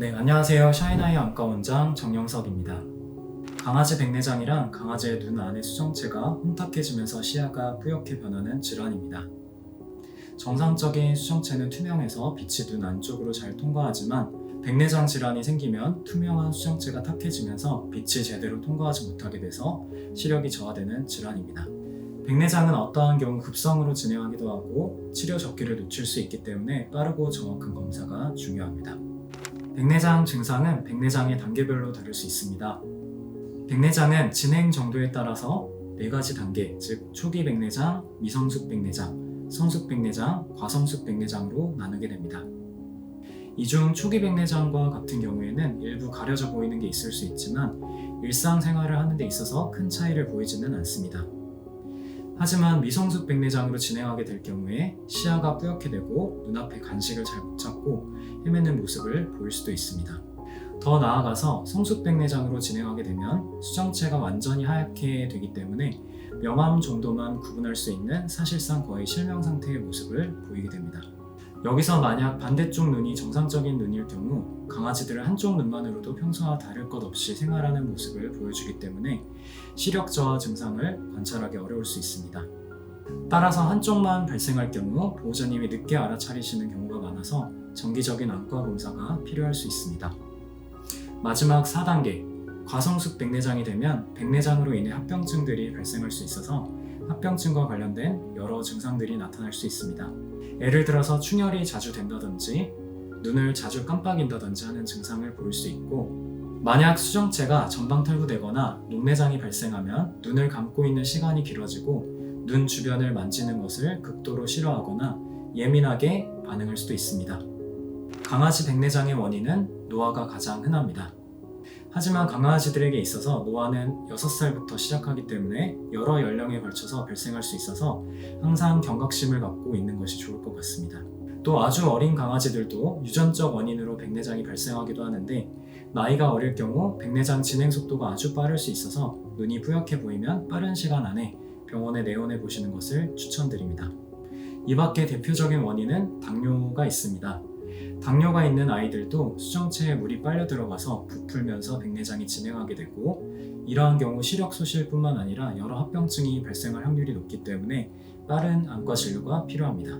네, 안녕하세요. 샤이나이 안과 원장 정영석입니다. 강아지 백내장이란 강아지의 눈 안의 수정체가 혼탁해지면서 시야가 뿌옇게 변하는 질환입니다. 정상적인 수정체는 투명해서 빛이 눈 안쪽으로 잘 통과하지만 백내장 질환이 생기면 투명한 수정체가 탁해지면서 빛이 제대로 통과하지 못하게 돼서 시력이 저하되는 질환입니다. 백내장은 어떠한 경우 급성으로 진행하기도 하고 치료 적기를 놓칠 수 있기 때문에 빠르고 정확한 검사가 중요합니다. 백내장 증상은 백내장의 단계별로 다를 수 있습니다. 백내장은 진행 정도에 따라서 4가지 단계, 즉 초기 백내장, 미성숙 백내장, 성숙 백내장, 과성숙 백내장으로 나누게 됩니다. 이 중 초기 백내장과 같은 경우에는 일부 가려져 보이는 게 있을 수 있지만 일상생활을 하는 데 있어서 큰 차이를 보이지는 않습니다. 하지만 미성숙 백내장으로 진행하게 될 경우에 시야가 뿌옇게 되고 눈앞에 간식을 잘 못 찾고 헤매는 모습을 보일 수도 있습니다. 더 나아가서 성숙 백내장으로 진행하게 되면 수정체가 완전히 하얗게 되기 때문에 명암 정도만 구분할 수 있는 사실상 거의 실명 상태의 모습을 보이게 됩니다. 여기서 만약 반대쪽 눈이 정상적인 눈일 경우 강아지들은 한쪽 눈만으로도 평소와 다를 것 없이 생활하는 모습을 보여주기 때문에 시력 저하 증상을 관찰하기 어려울 수 있습니다. 따라서 한쪽만 발생할 경우 보호자님이 늦게 알아차리시는 경우가 많아서 정기적인 안과 검사가 필요할 수 있습니다. 마지막 4단계, 과성숙 백내장이 되면 백내장으로 인해 합병증들이 발생할 수 있어서 합병증과 관련된 여러 증상들이 나타날 수 있습니다. 예를 들어서 충혈이 자주 된다든지 눈을 자주 깜빡인다든지 하는 증상을 보일 수 있고, 만약 수정체가 전방탈구되거나 녹내장이 발생하면 눈을 감고 있는 시간이 길어지고 눈 주변을 만지는 것을 극도로 싫어하거나 예민하게 반응할 수도 있습니다. 강아지 백내장의 원인은 노화가 가장 흔합니다. 하지만 강아지들에게 있어서 노화는 6살부터 시작하기 때문에 여러 연령에 걸쳐서 발생할 수 있어서 항상 경각심을 갖고 있는 것이 좋을 것 같습니다. 또 아주 어린 강아지들도 유전적 원인으로 백내장이 발생하기도 하는데 나이가 어릴 경우 백내장 진행 속도가 아주 빠를 수 있어서 눈이 뿌옇게 보이면 빠른 시간 안에 병원에 내원해 보시는 것을 추천드립니다. 이 밖에 대표적인 원인은 당뇨가 있습니다. 당뇨가 있는 아이들도 수정체에 물이 빨려 들어가서 부풀면서 백내장이 진행하게 되고, 이러한 경우 시력 소실뿐만 아니라 여러 합병증이 발생할 확률이 높기 때문에 빠른 안과 진료가 필요합니다.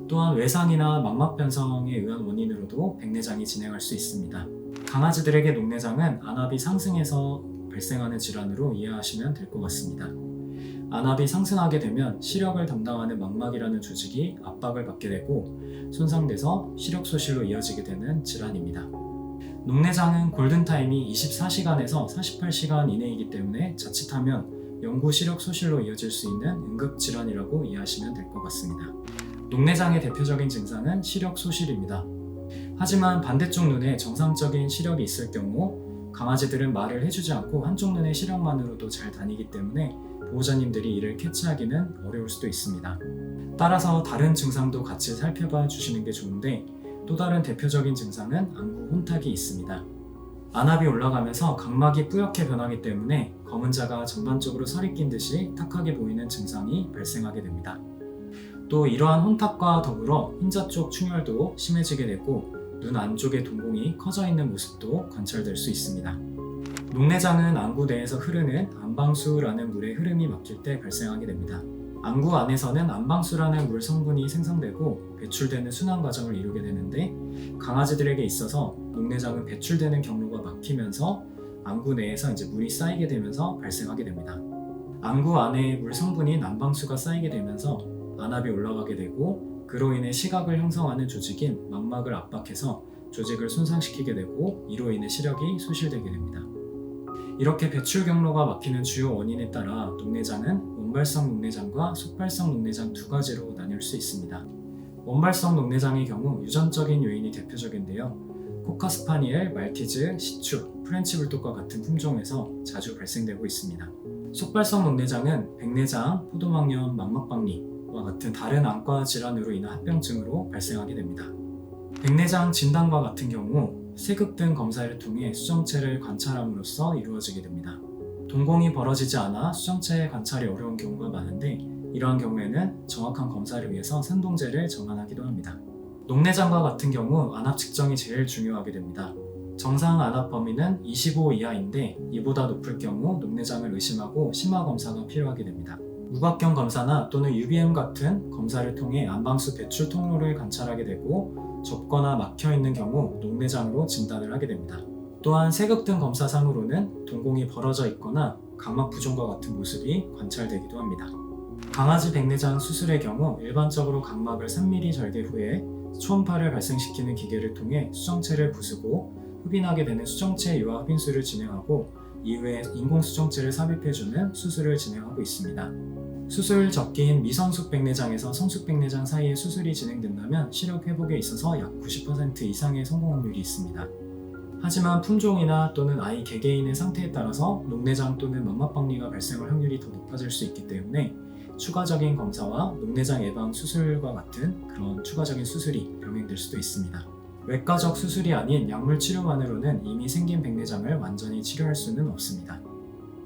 또한 외상이나 망막 변성에 의한 원인으로도 백내장이 진행할 수 있습니다. 강아지들에게 녹내장은 안압이 상승해서 발생하는 질환으로 이해하시면 될 것 같습니다. 안압이 상승하게 되면 시력을 담당하는 망막이라는 조직이 압박을 받게 되고 손상돼서 시력 소실로 이어지게 되는 질환입니다. 녹내장은 골든타임이 24시간에서 48시간 이내이기 때문에 자칫하면 영구 시력 소실로 이어질 수 있는 응급질환이라고 이해하시면 될 것 같습니다. 녹내장의 대표적인 증상은 시력 소실입니다. 하지만 반대쪽 눈에 정상적인 시력이 있을 경우 강아지들은 말을 해주지 않고 한쪽 눈의 시력만으로도 잘 다니기 때문에 보호자님들이 이를 캐치하기는 어려울 수도 있습니다. 따라서 다른 증상도 같이 살펴봐 주시는 게 좋은데, 또 다른 대표적인 증상은 안구 혼탁이 있습니다. 안압이 올라가면서 각막이 뿌옇게 변하기 때문에 검은 자가 전반적으로 살이 낀 듯이 탁하게 보이는 증상이 발생하게 됩니다. 또 이러한 혼탁과 더불어 흰자 쪽 충혈도 심해지게 되고 눈 안쪽의 동공이 커져 있는 모습도 관찰될 수 있습니다. 녹내장은 안구 내에서 흐르는 안방수라는 물의 흐름이 막힐 때 발생하게 됩니다. 안구 안에서는 안방수라는 물 성분이 생성되고 배출되는 순환 과정을 이루게 되는데, 강아지들에게 있어서 녹내장은 배출되는 경로가 막히면서 안구 내에서 물이 쌓이게 되면서 발생하게 됩니다. 안구 안에 물 성분인 안방수가 쌓이게 되면서 안압이 올라가게 되고, 그로 인해 시각을 형성하는 조직인 망막을 압박해서 조직을 손상시키게 되고, 이로 인해 시력이 소실되게 됩니다. 이렇게 배출 경로가 막히는 주요 원인에 따라 녹내장은 원발성 녹내장과 속발성 녹내장 두 가지로 나뉠 수 있습니다. 원발성 녹내장의 경우 유전적인 요인이 대표적인데요. 코카스파니엘, 말티즈, 시추, 프렌치 불독과 같은 품종에서 자주 발생되고 있습니다. 속발성 녹내장은 백내장, 포도막염, 망막박리와 같은 다른 안과 질환으로 인한 합병증으로 발생하게 됩니다. 백내장 진단과 같은 경우 세극등 검사를 통해 수정체를 관찰함으로써 이루어지게 됩니다. 동공이 벌어지지 않아 수정체 관찰이 어려운 경우가 많은데, 이러한 경우에는 정확한 검사를 위해서 산동제를 정환하기도 합니다. 녹내장과 같은 경우 안압 측정이 제일 중요하게 됩니다. 정상 안압 범위는 25 이하인데 이보다 높을 경우 녹내장을 의심하고 심화 검사가 필요하게 됩니다. 무각경 검사나 또는 UBM 같은 검사를 통해 안방수 배출 통로를 관찰하게 되고 좁거나 막혀있는 경우 녹내장으로 진단을 하게 됩니다. 또한 세극등 검사상으로는 동공이 벌어져 있거나 각막 부종과 같은 모습이 관찰되기도 합니다. 강아지 백내장 수술의 경우 일반적으로 각막을 3mm 절개 후에 초음파를 발생시키는 기계를 통해 수정체를 부수고 흡인하게 되는 수정체 유화 흡인술을 진행하고 이후에 인공수정체를 삽입해주는 수술을 진행하고 있습니다. 수술 적기인 미성숙 백내장에서 성숙 백내장 사이에 수술이 진행된다면 시력 회복에 있어서 약 90% 이상의 성공 확률이 있습니다. 하지만 품종이나 또는 아이 개개인의 상태에 따라서 녹내장 또는 망막박리가 발생할 확률이 더 높아질 수 있기 때문에 추가적인 검사와 녹내장 예방 수술과 같은 그런 추가적인 수술이 병행될 수도 있습니다. 외과적 수술이 아닌 약물 치료만으로는 이미 생긴 백내장을 완전히 치료할 수는 없습니다.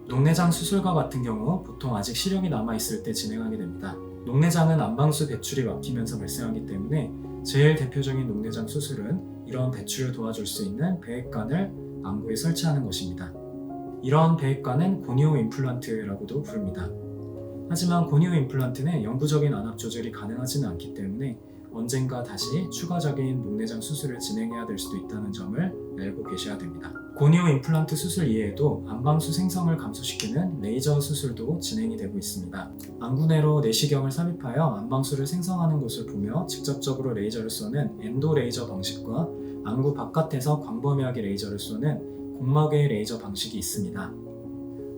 녹내장 수술과 같은 경우 보통 아직 시력이 남아있을 때 진행하게 됩니다. 녹내장은 안방수 배출이 막히면서 발생하기 때문에 제일 대표적인 녹내장 수술은 이런 배출을 도와줄 수 있는 배액관을 안구에 설치하는 것입니다. 이런 배액관은 고니오 임플란트라고도 부릅니다. 하지만 고니오 임플란트는 영구적인 안압 조절이 가능하지는 않기 때문에 언젠가 다시 추가적인 녹내장 수술을 진행해야 될 수도 있다는 점을 알고 계셔야 됩니다. 고니오 임플란트 수술 이외에도 안방수 생성을 감소시키는 레이저 수술도 진행이 되고 있습니다. 안구 내로 내시경을 삽입하여 안방수를 생성하는 것을 보며 직접적으로 레이저를 쏘는 엔도 레이저 방식과 안구 바깥에서 광범위하게 레이저를 쏘는 공막외 레이저 방식이 있습니다.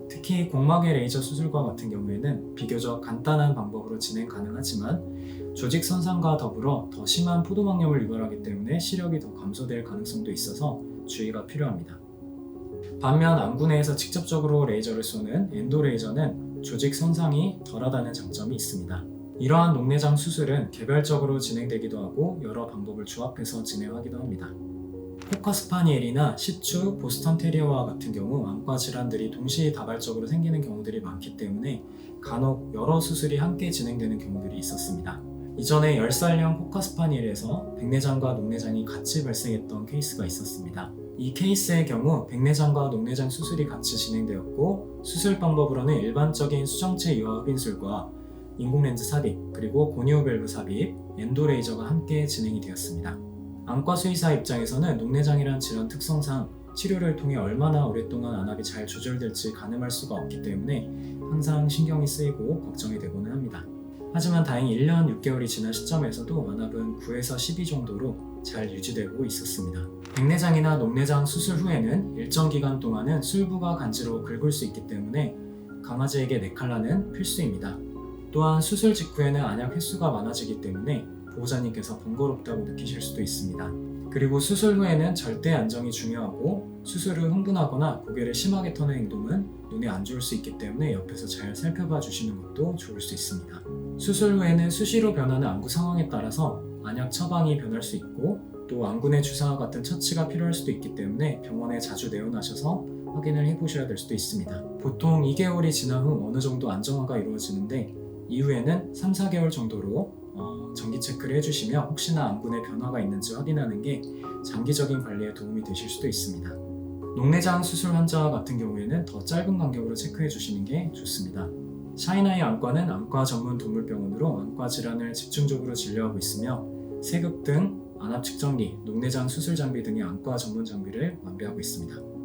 특히 공막외 레이저 수술과 같은 경우에는 비교적 간단한 방법으로 진행 가능하지만 조직 손상과 더불어 더 심한 포도막염을 유발하기 때문에 시력이 더 감소될 가능성도 있어서 주의가 필요합니다. 반면 안구 내에서 직접적으로 레이저를 쏘는 엔도 레이저는 조직 손상이 덜하다는 장점이 있습니다. 이러한 녹내장 수술은 개별적으로 진행되기도 하고 여러 방법을 조합해서 진행하기도 합니다. 코커스파니엘이나 시추, 보스턴 테리어와 같은 경우 안과 질환들이 동시다발적으로 생기는 경우들이 많기 때문에 간혹 여러 수술이 함께 진행되는 경우들이 있었습니다. 이전에 10살형 코커스파니엘에서 백내장과 녹내장이 같이 발생했던 케이스가 있었습니다. 이 케이스의 경우 백내장과 녹내장 수술이 같이 진행되었고 수술 방법으로는 일반적인 수정체 유화 흡인술과 인공렌즈 삽입, 그리고 고니오 밸브 삽입, 엔도 레이저가 함께 진행이 되었습니다. 안과 수의사 입장에서는 녹내장이란 질환 특성상 치료를 통해 얼마나 오랫동안 안압이 잘 조절될지 가늠할 수가 없기 때문에 항상 신경이 쓰이고 걱정이 되고는 합니다. 하지만 다행히 1년 6개월이 지난 시점에서도 안압은 9에서 12 정도로 잘 유지되고 있었습니다. 백내장이나 녹내장 수술 후에는 일정 기간 동안은 술부가 간지러워 긁을 수 있기 때문에 강아지에게 네칼라는 필수입니다. 또한 수술 직후에는 안약 횟수가 많아지기 때문에 보호자님께서 번거롭다고 느끼실 수도 있습니다. 그리고 수술 후에는 절대 안정이 중요하고 수술 후 흥분하거나 고개를 심하게 터는 행동은 눈에 안 좋을 수 있기 때문에 옆에서 잘 살펴봐 주시는 것도 좋을 수 있습니다. 수술 후에는 수시로 변하는 안구 상황에 따라서 안약 처방이 변할 수 있고 또 안구 내 주사와 같은 처치가 필요할 수도 있기 때문에 병원에 자주 내원하셔서 확인을 해보셔야 될 수도 있습니다. 보통 2개월이 지난 후 어느 정도 안정화가 이루어지는데 이후에는 3, 4개월 정도로 정기 체크를 해주시며 혹시나 안구 내 변화가 있는지 확인하는 게 장기적인 관리에 도움이 되실 수도 있습니다. 녹내장 수술 환자와 같은 경우에는 더 짧은 간격으로 체크해 주시는 게 좋습니다. 샤이나이 안과는 안과 전문 동물병원으로 안과 질환을 집중적으로 진료하고 있으며 세극 등 안압 측정기, 녹내장 수술 장비 등의 안과 전문 장비를 완비하고 있습니다.